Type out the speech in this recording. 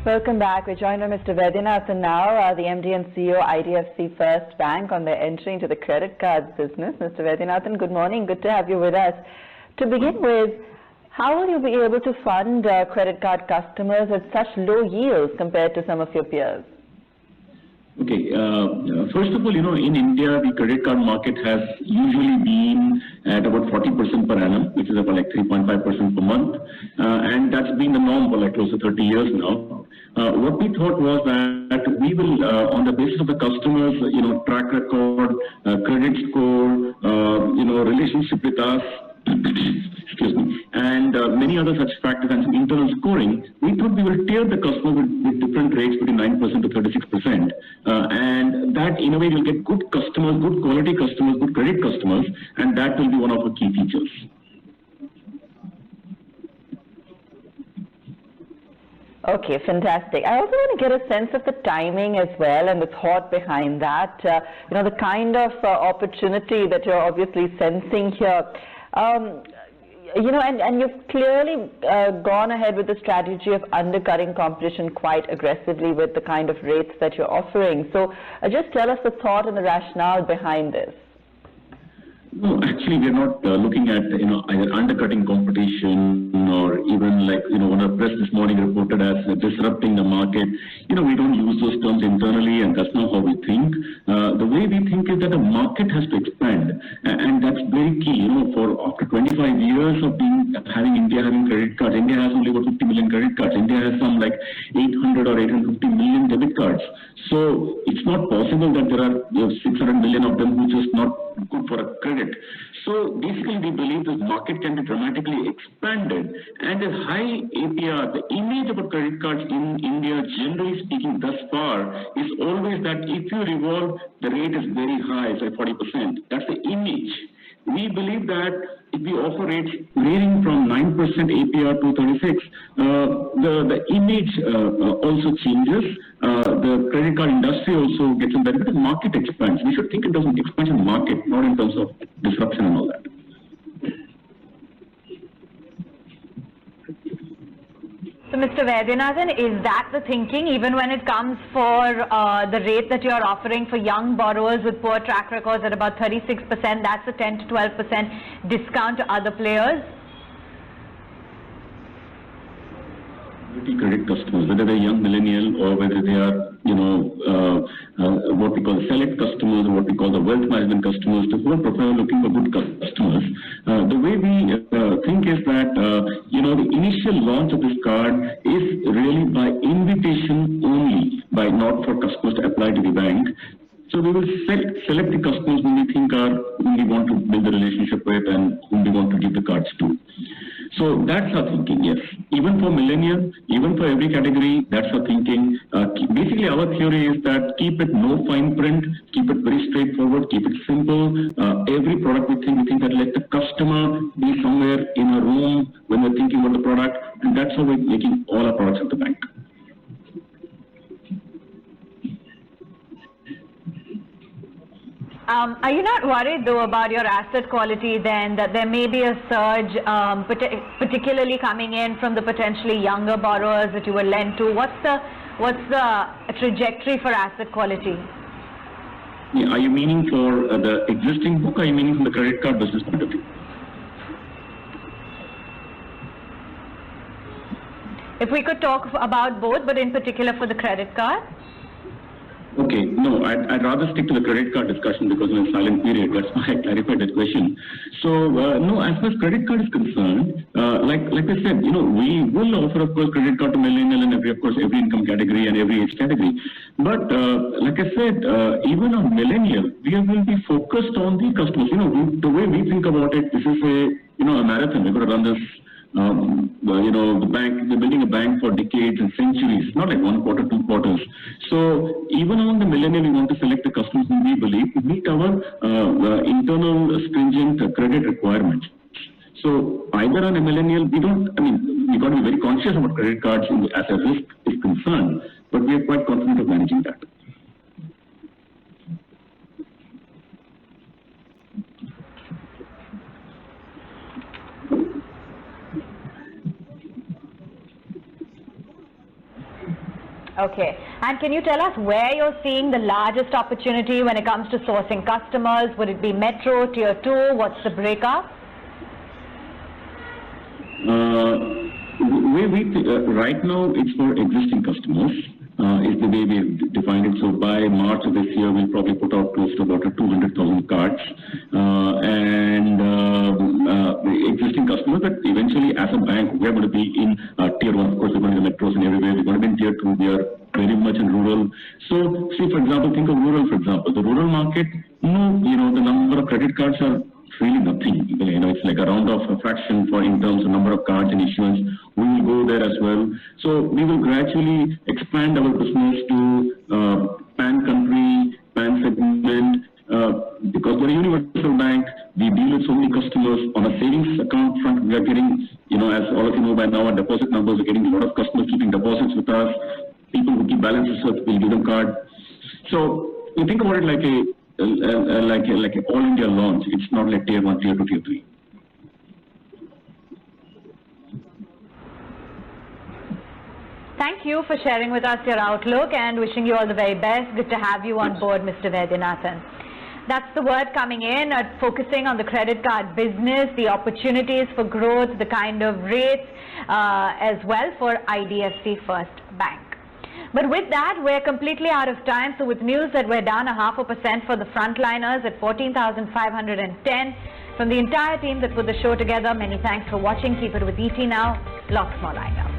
Welcome back. We're joined by Mr. Vaidyanathan now, the MD and CEO IDFC FIRST Bank, on their entry into the credit cards business. Mr. Vaidyanathan, good morning. Good to have you with us. To begin with, how will you be able to fund credit card customers at such low yields compared to some of your peers? Okay. First of all, in India, the credit card market has usually been at about 40% per annum, which is about like 3.5% per month. And that's been the norm for like close to 30 years now. What we thought was that we will, on the basis of the customers, track record, credit score, relationship with us, excuse me, and many other such factors and some internal scoring, we thought we will tier the customer with different rates between 9% to 36%. And that, in a way, will get good customers, good quality customers, good credit customers, and that will be one of our key features. Okay, fantastic. I also want to get a sense of the timing as well and the thought behind that. The kind of opportunity that you're obviously sensing here. And you've clearly gone ahead with the strategy of undercutting competition quite aggressively with the kind of rates that you're offering. So just tell us the thought and the rationale behind this. No, actually, we're not looking at either undercutting competition or even like when our press this morning reported as disrupting the market. We don't use those terms internally, and that's not how we think. The way we think is that the market has to expand, and that's very key. For after 25 years of India having credit cards, India has only about 50 million credit cards. India has some like 800 or 850 million debit cards. So it's not possible that there are 600 million of them who just not good for a credit. So basically, we believe this market can be dramatically expanded, and a high APR, the image about credit cards in India, generally speaking, thus far, is always that if you revolve, the rate is very high, say 40%. That's the image. We believe that if we offer rates varying from 9% APR to 36, the image also changes. The credit card industry also gets a benefit. The market expands. We should think in terms of expansion market, not in terms of disruption and all that. So, Mr. Vaidyanathan, is that the thinking, even when it comes for the rate that you're offering for young borrowers with poor track records at about 36%, that's a 10 to 12% discount to other players? Credit customers, whether they're young millennial or whether they are, what we call select customers or what we call the wealth management customers, the whole profile looking for good customers. The way we think is that, the initial launch of this card is really by invitation only, by not for customers to apply to the bank. So we will select the customers whom we think are whom we want to build a relationship with and whom we want to give the cards to. So that's our thinking, yes. Even for millennials, even for every category, that's our thinking. Basically, our theory is that keep it no fine print, keep it very straightforward, keep it simple. Every product we think that let the customer be somewhere in a room when we're thinking about the product, and that's how we're making all our products at the bank. Are you not worried, though, about your asset quality then, that there may be a surge, particularly coming in from the potentially younger borrowers that you will lend to? What's the trajectory for asset quality? Yeah, are you meaning for the existing book, or are you meaning from the credit card business point of view? If we could talk about both, but in particular for the credit card. Okay, no, I'd rather stick to the credit card discussion because we're in a silent period. That's why I clarified that question. So, no, as far as credit card is concerned, like I said, we will offer, of course, credit card to millennial and every income category and every age category. But like I said, even on millennial, we will be focused on the customers. The way we think about it, this is a marathon. We're going to run this. The bank, we're building a bank for decades and centuries, not like 1 quarter, 2 quarters. So even among the millennial, we want to select the customers whom we believe meet our internal stringent credit requirements. So either on a millennial, we've got to be very conscious about credit cards as a risk is concerned, but we are quite confident of managing that. Okay. And can you tell us where you're seeing the largest opportunity when it comes to sourcing customers? Would it be metro, tier 2? What's the breakup? Right now, it's for existing customers. Is the way we defined it. So by March of this year, we'll probably put out close to about 200,000 cards. The existing customers, but eventually as a bank, we're going to be in tier 1. Of course, we're going to be metros and everywhere. We're going to be in tier 2. We are very much in rural. So, see, for example, think of rural, for example. The rural market, the number of credit cards are really nothing. It's like a round of a fraction in terms of number of cards and issuance. We will go there as well. So we will gradually expand our business to pan country, pan segment, because we're a universal bank. We deal with so many customers. On a savings account front, we are getting, as all of you know by now, our deposit numbers are getting a lot of customers keeping deposits with us. People who keep balances with us, we'll give them card. So you think about it like a all India launch. It's not like tier 1, tier 2, tier 3. Thank you for sharing with us your outlook and wishing you all the very best. Good to have you on board, Mr. Vaidyanathan. That's the word coming in, focusing on the credit card business, the opportunities for growth, the kind of rates as well for IDFC FIRST Bank. But with that, we're completely out of time. So with news that we're down 0.5% for the frontliners at 14,510. From the entire team that put the show together, many thanks for watching. Keep it with ET Now. Lots more lined up.